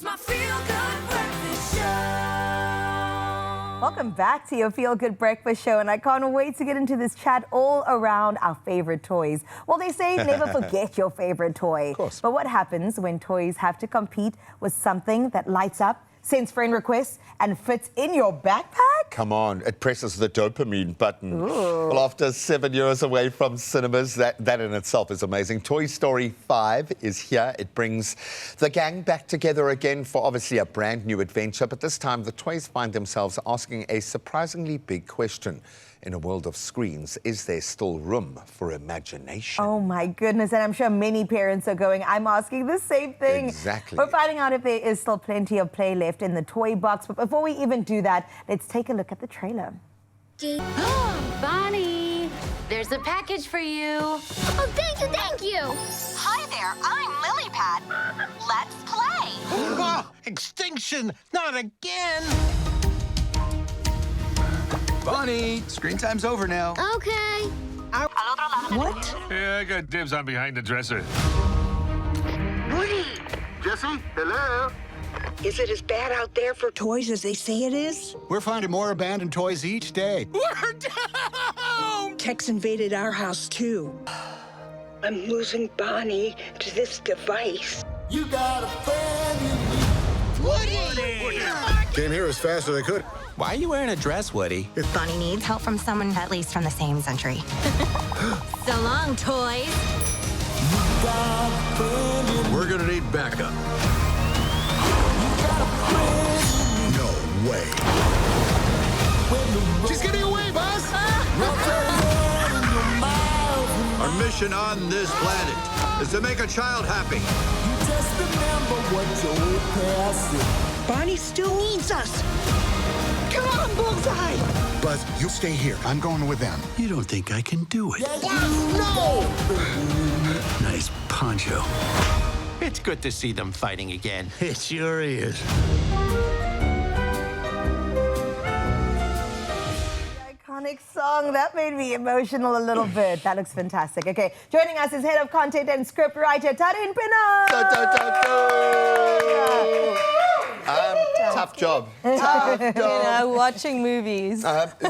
my feel-good breakfast show. Welcome back to your Feel Good Breakfast Show, and I can't wait to get into this chat all around our favorite toys. Well, they say never forget your favorite toy. Of course. But what happens when toys have to compete with something that lights up, sends friend requests, and fits in your backpack? Come on, it presses the dopamine button. Ooh. Well, after 7 years away from cinemas, that in itself is amazing. Toy Story 5 is here. It brings the gang back together again for obviously a brand new adventure, but this time the toys find themselves asking a surprisingly big question. In a world of screens, is there still room for imagination? Oh my goodness, and I'm sure many parents are going, I'm asking the same thing. Exactly. We're finding out if there is still plenty of play left in the toy box, but before we even do that, let's take a look at the trailer. Bonnie, there's a package for you. Oh, thank you, thank you. Hi there, I'm Lilypad. Let's play. Oh, extinction! Not again! Bonnie, screen time's over now. Okay. What? Yeah, I got dibs on behind the dresser. Woody! Jesse, hello? Is it as bad out there for toys as they say it is? We're finding more abandoned toys each day. We're down! Tech's invaded our house, too. I'm losing Bonnie to this device. You got a friend in me. Woody! Came here as fast as I could. Why are you wearing a dress, Woody? If Bonnie needs help from someone at least from the same century. So long, toys. We're gonna need backup. No way. She's getting away, boss! Our mission on this planet is to make a child happy. Bonnie still needs us. Come on, Bullseye! Buzz, you stay here. I'm going with them. You don't think I can do it? No! Nice poncho. It's good to see them fighting again. It sure is. Iconic song. That made me emotional a little bit. That looks fantastic. Okay, joining us is Head of Content and Script Writer, Tarin Pinner. Tough job. Tough job. Watching movies.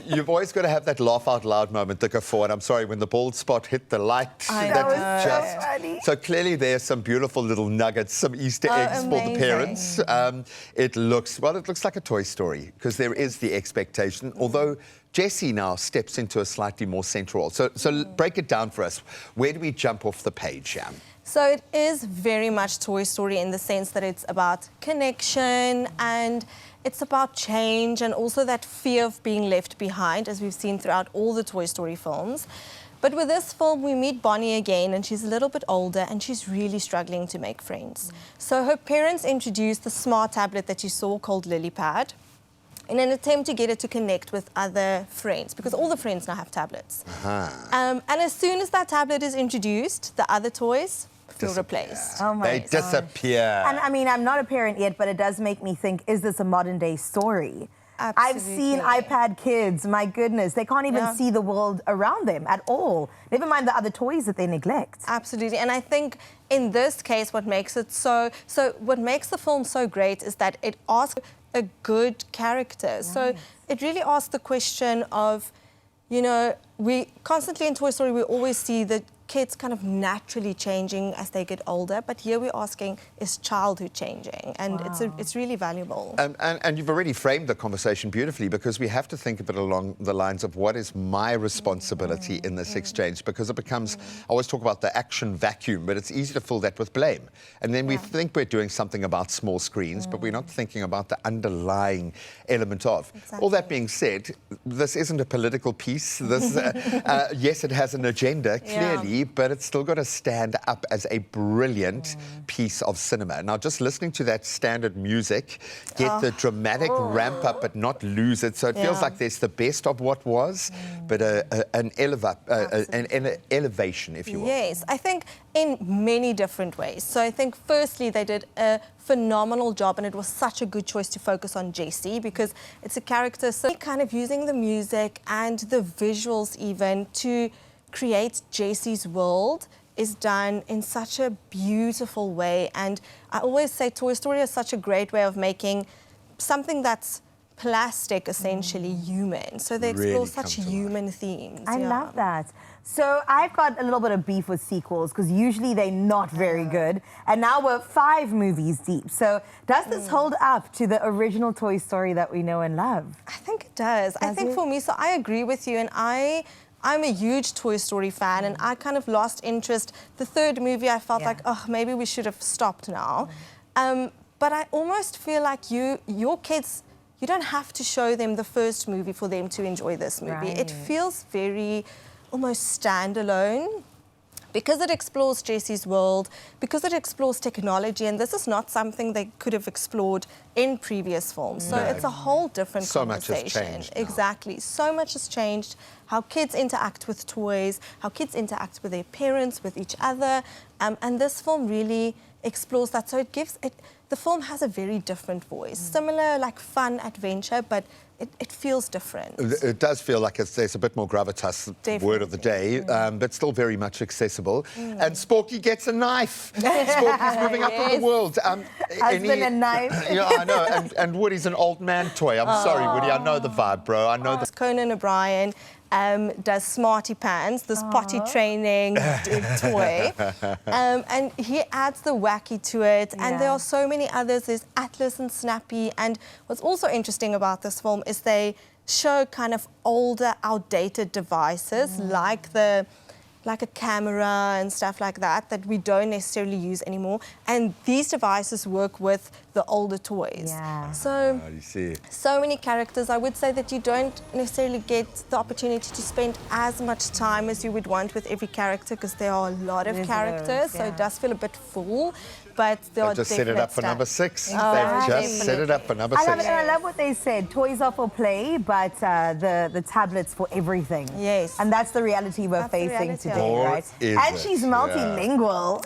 You've always got to have that laugh out loud moment, the guffaw. And I'm sorry, when the bald spot hit the light, That was so funny. So clearly there's some beautiful little nuggets, some Easter eggs for the parents. It looks like a Toy Story because there is the expectation, although Jessie now steps into a slightly more central role. So break it down for us. Where do we jump off the page, Jan? So it is very much Toy Story in the sense that it's about connection and it's about change and also that fear of being left behind, as we've seen throughout all the Toy Story films. But with this film, we meet Bonnie again, and she's a little bit older, and she's really struggling to make friends. So her parents introduced the smart tablet that you saw called Lilypad in an attempt to get her to connect with other friends, because all the friends now have tablets. And as soon as that tablet is introduced, the other toys feel replaced. Oh my They gosh. disappear. And I mean, I'm not a parent yet, but it does make me think, is this a modern day story? I've Absolutely. seen iPad kids, my goodness, they can't even see the world around them at all. Never mind the other toys that they neglect. Absolutely, and I think in this case, what makes it what makes the film so great is that it asks a good character. Nice. So it really asks the question of, you know, we constantly in Toy Story, we always see the kids kind of naturally changing as they get older, but here we're asking, is childhood changing? And it's really valuable. And you've already framed the conversation beautifully, because we have to think of it along the lines of what is my responsibility in this exchange, because it becomes, I always talk about the action vacuum, but it's easy to fill that with blame. And then we think we're doing something about small screens, but we're not thinking about the underlying element of. All that being said, this isn't a political piece. This, yes, it has an agenda, clearly, but it's still got to stand up as a brilliant piece of cinema. Now, just listening to that standard music, get the dramatic ramp up, but not lose it. So it feels like there's the best of what was, but an elevation, if you will. Yes, I think in many different ways. So I think firstly, they did a phenomenal job, and it was such a good choice to focus on Jessie because it's a character so kind of using the music and the visuals even to create Jessie's world is done in such a beautiful way. And I always say Toy Story is such a great way of making something that's plastic, essentially human. So they explore Really such come to human themes. I yeah. love that. So I've got a little bit of beef with sequels because usually they're not very good. And now we're 5 movies deep. So does this hold up to the original Toy Story that we know and love? I think it does. I think for me, so I agree with you, and I'm a huge Toy Story fan, and I kind of lost interest. The 3rd movie, I felt like, oh, maybe we should have stopped now. But I almost feel like your kids, you don't have to show them the 1st movie for them to enjoy this movie. It feels very almost standalone. Because it explores Jesse's world, because it explores technology, and this is not something they could have explored in previous films. So it's a whole different conversation. So much has changed now. Exactly. So much has changed. How kids interact with toys, how kids interact with their parents, with each other. And this film really explores that. So it gives it, the film has a very different voice. Similar, like fun adventure, but it feels different. It does feel like there's a bit more gravitas, word of the day, but still very much accessible. And Sporky gets a knife. Sporky's moving up in the world. Husband and knife. Yeah, I know. And Woody's an old man toy. I'm sorry, Woody. I know the vibe, bro. I know the... Conan O'Brien does Smarty Pants, this potty training toy. And he adds the wacky to it. And there are so many others. There's Atlas and Snappy. And what's also interesting about this film is they show kind of older, outdated devices like a camera and stuff like that we don't necessarily use anymore. And these devices work with the older toys. Yeah. So, you see. so many characters. I would say that you don't necessarily get the opportunity to spend as much time as you would want with every character because there are a lot of characters, so it does feel a bit full. But there are just set it up for number 6. They've just set it up for number 6. I love it, and I love what they said. Toys are for play, but the tablets for everything. Yes. And that's the reality we're facing today, right? And she's multilingual.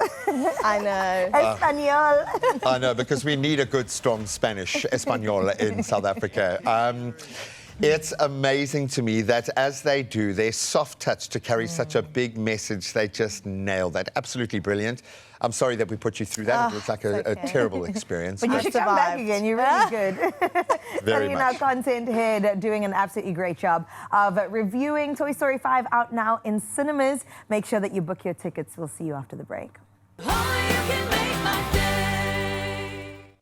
I know. Espanol. I know, because we need a good, strong Spanish, Espanol in South Africa. It's amazing to me that as they do, their soft touch to carry such a big message, they just nail that. Absolutely brilliant. I'm sorry that we put you through that. It was like a terrible experience. But you should come back again. You're really good. Very much. Our content head doing an absolutely great job of reviewing Toy Story 5 out now in cinemas. Make sure that you book your tickets. We'll see you after the break. Only you can make